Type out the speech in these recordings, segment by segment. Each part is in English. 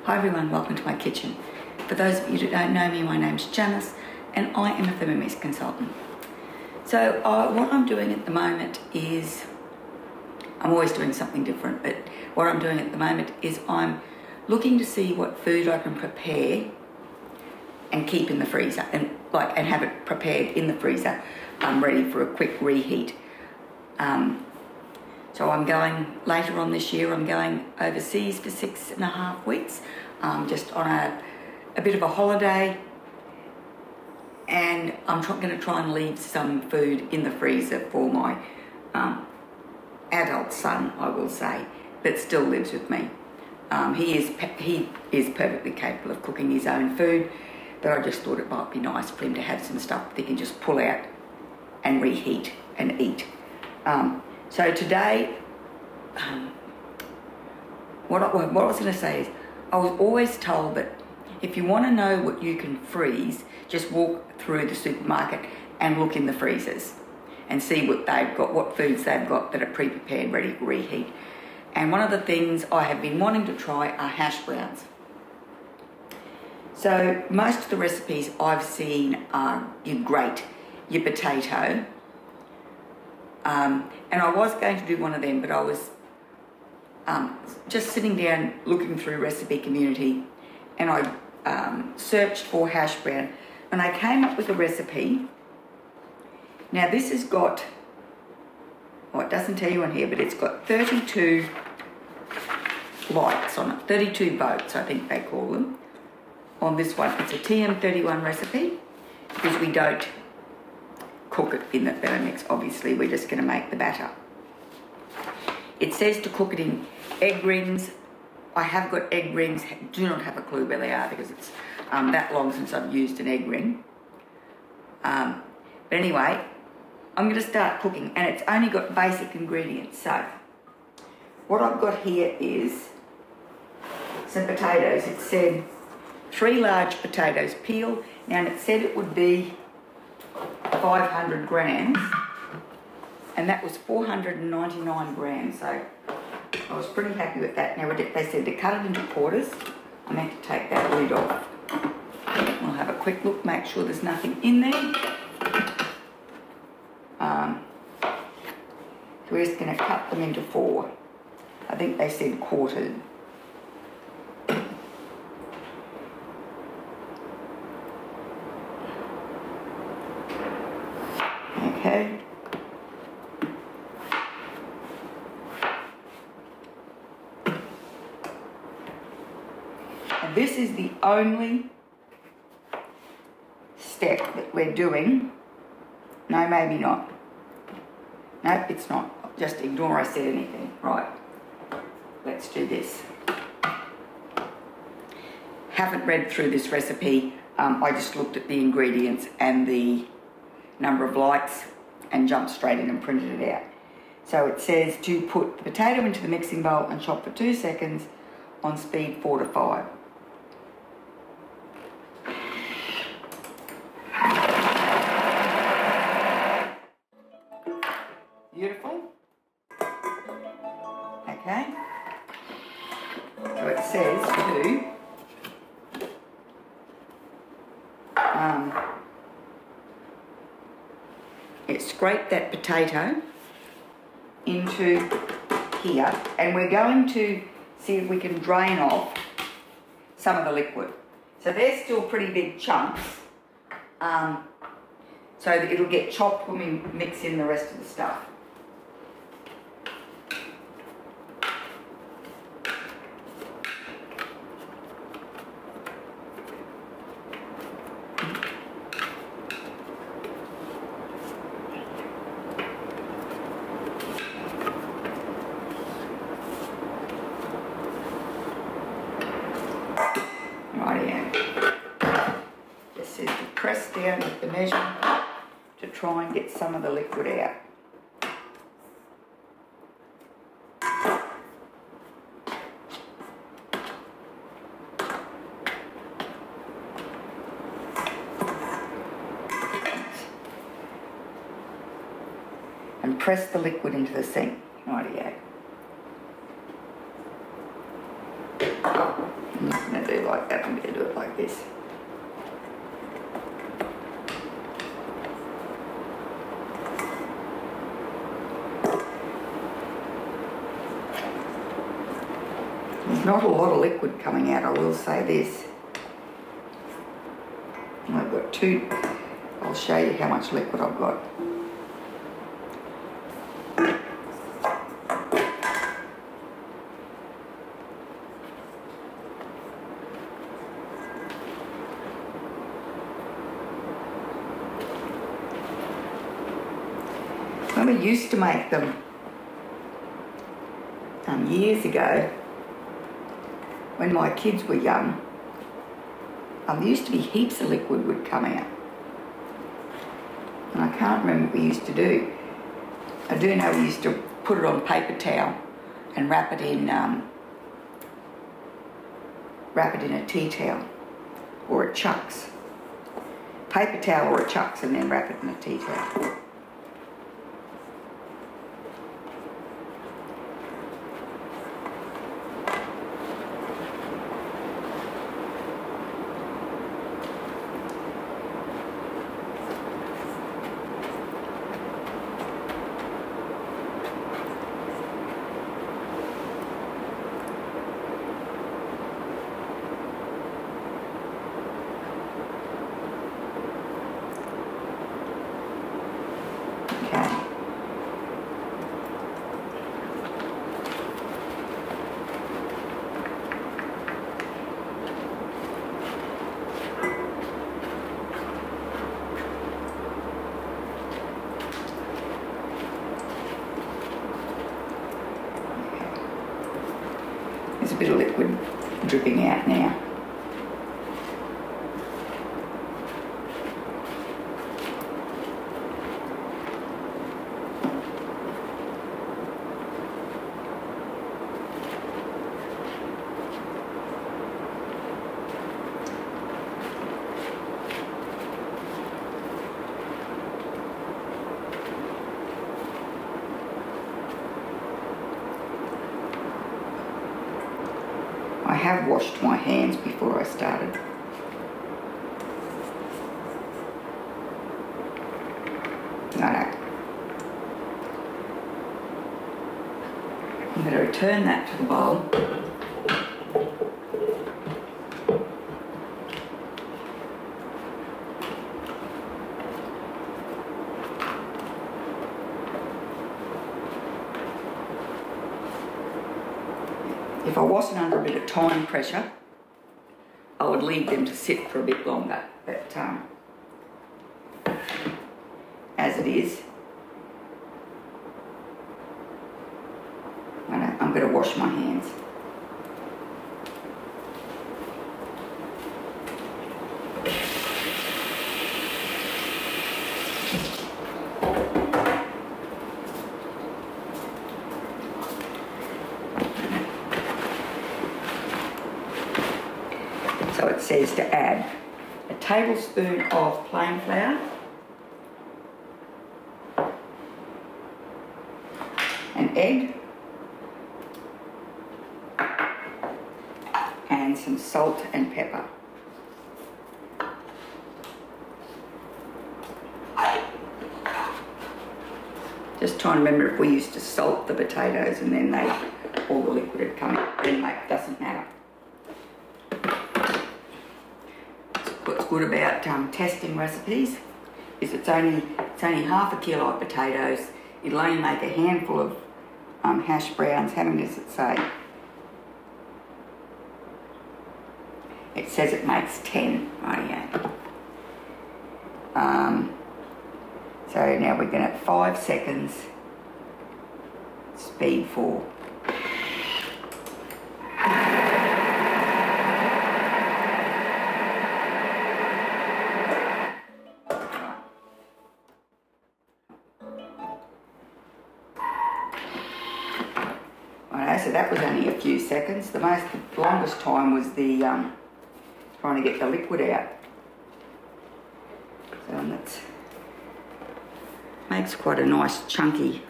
Hi everyone, welcome to my kitchen. For those of you that don't know me, my name's Janice and I am a Thermomix consultant. So what I'm doing at the moment is, I'm always doing something different, but what I'm doing at the moment is I'm looking to see what food I can prepare and keep in the freezer and have it prepared in the freezer, ready for a quick reheat. So I'm going, later on this year, I'm going overseas for 6.5 weeks, just on a bit of a holiday, and I'm going to try and leave some food in the freezer for my adult son, I will say, that still lives with me. He is perfectly capable of cooking his own food, but I just thought it might be nice for him to have some stuff that he can just pull out and reheat and eat. So today, what I was going to say is, I was always told that if you want to know what you can freeze, just walk through the supermarket and look in the freezers and see what they've got, what foods they've got that are pre-prepared, ready to reheat. And one of the things I have been wanting to try are hash browns. So most of the recipes I've seen are you grate your potato. And I was going to do one of them, but I was just sitting down looking through Recipe Community, and I searched for hash brown, and I came up with a recipe. Now this has got, well, it doesn't tell you on here, but it's got 32 likes on it, 32 votes I think they call them on this one. It's a TM31 recipe because we don't cook it in the Thermomix, obviously. We're just going to make the batter. It says to cook it in egg rings. I have got egg rings, do not have a clue where they are because it's that long since I've used an egg ring. But anyway, I'm going to start cooking, and it's only got basic ingredients. So what I've got here is some potatoes. It said 3 large potatoes peeled. Now it said it would be 500 grams, and that was 499 grams, so I was pretty happy with that. Now they said to cut it into quarters. I meant to take that lid off. We'll have a quick look, make sure there's nothing in there. So we're just going to cut them into 4. I think they said quartered. Okay. And this is the only step that we're doing. No, maybe not. Nope, it's not. Just ignore I said anything. Right. Let's do this. Haven't read through this recipe. I just looked at the ingredients and the number of likes and jumped straight in and printed it out. So it says to put the potato into the mixing bowl and chop for 2 seconds on speed 4 to 5. Beautiful. Okay. So it says to scrape that potato into here, and we're going to see if we can drain off some of the liquid. So they're still pretty big chunks, so that it'll get chopped when we mix in the rest of the stuff. Just says to press down with the measuring cup to try and get some of the liquid out. And press the liquid into the sink. Rightio. do like that. I'm going to do it like this. There's not a lot of liquid coming out, I will say this. I've got two. I'll show you how much liquid I've got. When we used to make them years ago, when my kids were young, there used to be heaps of liquid would come out. And I can't remember what we used to do. I do know we used to put it on paper towel and wrap it in a tea towel or a chucks. Paper towel or a chucks, and then wrap it in a tea towel. There's a bit of liquid dripping out now. I have washed my hands before I started. No. I'm going to return that to the bowl. If I wasn't under a bit of time pressure, I would leave them to sit for a bit longer. But as it is, I'm going to wash my hands. So it says to add a tablespoon of plain flour, an egg, and some salt and pepper. Just trying to remember if we used to salt the potatoes and then all the liquid had come out. Anyway, it doesn't matter. What's good about testing recipes is it's only half a kilo of potatoes. It'll only make a handful of hash browns. How many does it say? It says it makes 10. Rightio. So now we're going to 5 seconds, speed 4. So that was only a few seconds. The longest time was the trying to get the liquid out. So that makes quite a nice chunky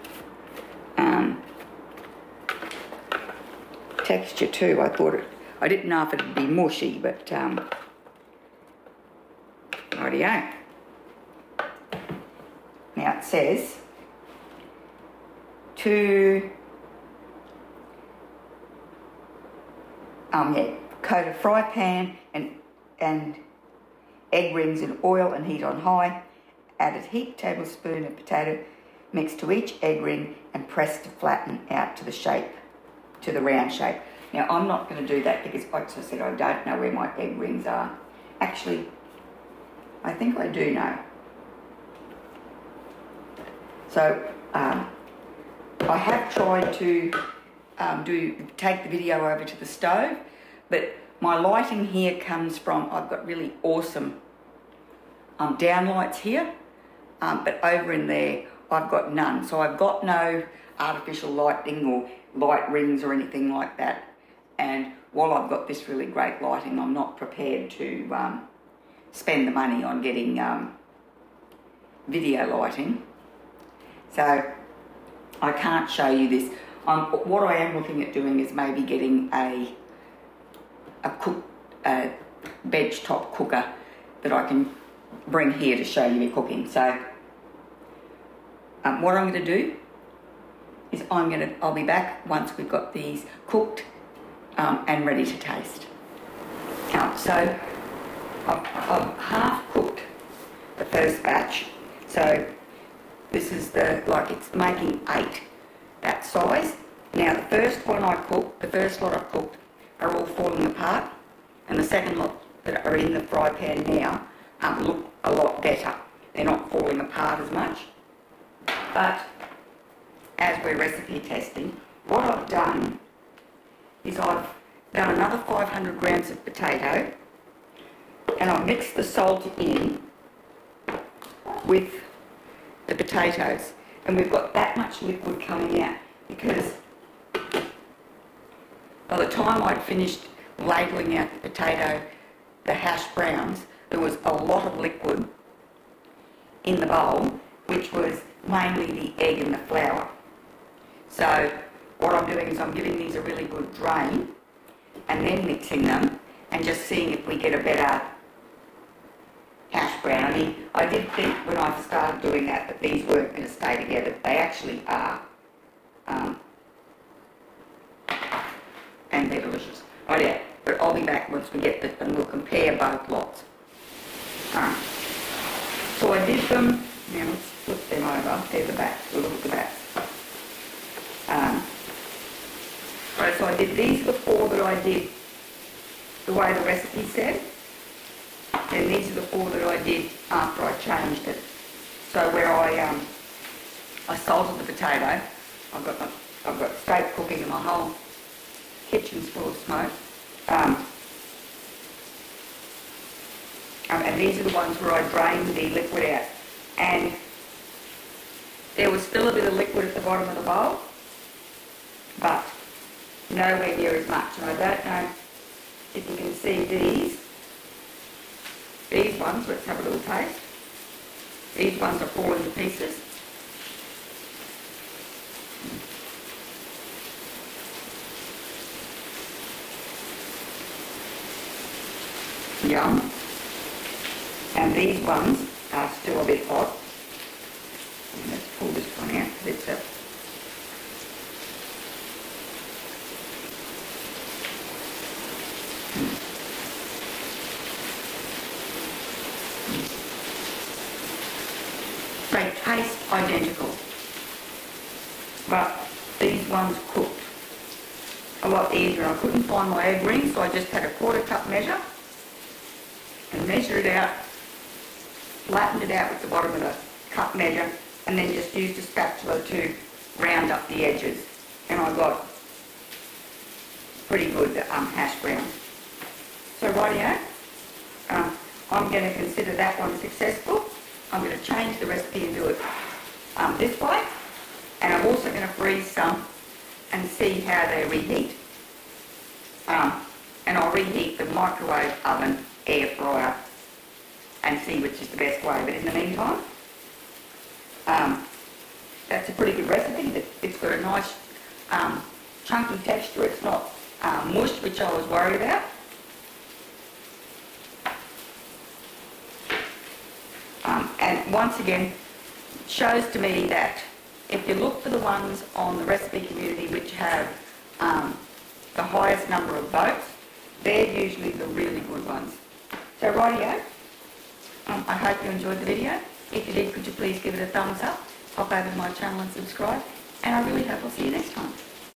texture too. I I didn't know if it'd be mushy, but rightio. Now it says to coat a fry pan and egg rings in oil and heat on high. Add a heaped tablespoon of potato mix to each egg ring and press to flatten out to the shape, to the round shape. Now I'm not going to do that because, like I said, I don't know where my egg rings are. Actually, I think I do know. So I have tried to take the video over to the stove, but my lighting here comes from, I've got really awesome downlights here, but over in there I've got none. So I've got no artificial lighting or light rings or anything like that. And while I've got this really great lighting, I'm not prepared to spend the money on getting video lighting. So I can't show you this. What I am looking at doing is maybe getting a benchtop cooker that I can bring here to show you me cooking. So what I'm going to do is I'll be back once we've got these cooked and ready to taste. So I've half cooked the first batch. So this is it's making 8 that size. Now the first lot I cooked are all falling apart, and the second lot that are in the fry pan now look a lot better. They're not falling apart as much. But as we're recipe testing, what I've done is I've done another 500 grams of potato, and I've mixed the salt in with the potatoes, and we've got that much liquid coming out because by the time I'd finished ladling out the potato, the hash browns, there was a lot of liquid in the bowl, which was mainly the egg and the flour. So what I'm doing is I'm giving these a really good drain and then mixing them and just seeing if we get a better hash brown. I mean, I did think when I started doing that these weren't going to stay together. They actually are. And they're delicious. Oh yeah, but I'll be back once we get this and we'll compare both lots. So I did them, now let's flip them over, there's the back, we'll look at the back. Right, so I did these before that I did the way the recipe said, and these are the 4 that I did after I changed it. So where I salted the potato, I've got straight cooking and my whole kitchen's full of smoke. And these are the ones where I drained the liquid out. And there was still a bit of liquid at the bottom of the bowl, but nowhere near as much. And I don't know if you can see these ones. Let's have a little taste. These ones are falling to pieces. Yum. And these ones are still a bit hot. Let's pull this one out because it's a they taste identical, but these ones cooked a lot easier. I couldn't find my egg ring, so I just had a 1/4 cup measure and measured it out, flattened it out with the bottom of the cup measure, and then just used a spatula to round up the edges. And I got pretty good hash brown. So rightio, I'm going to consider that one successful. I'm going to change the recipe and do it this way. And I'm also going to freeze some and see how they reheat. And I'll reheat the microwave oven, air fryer, and see which is the best way. But in the meantime, that's a pretty good recipe. It's got a nice chunky texture. It's not mush, which I was worried about. And once again, shows to me that if you look for the ones on the recipe community which have the highest number of votes, they're usually the really good ones. So rightio, I hope you enjoyed the video. If you did, could you please give it a thumbs up, pop over to my channel and subscribe, and I really hope I'll see you next time.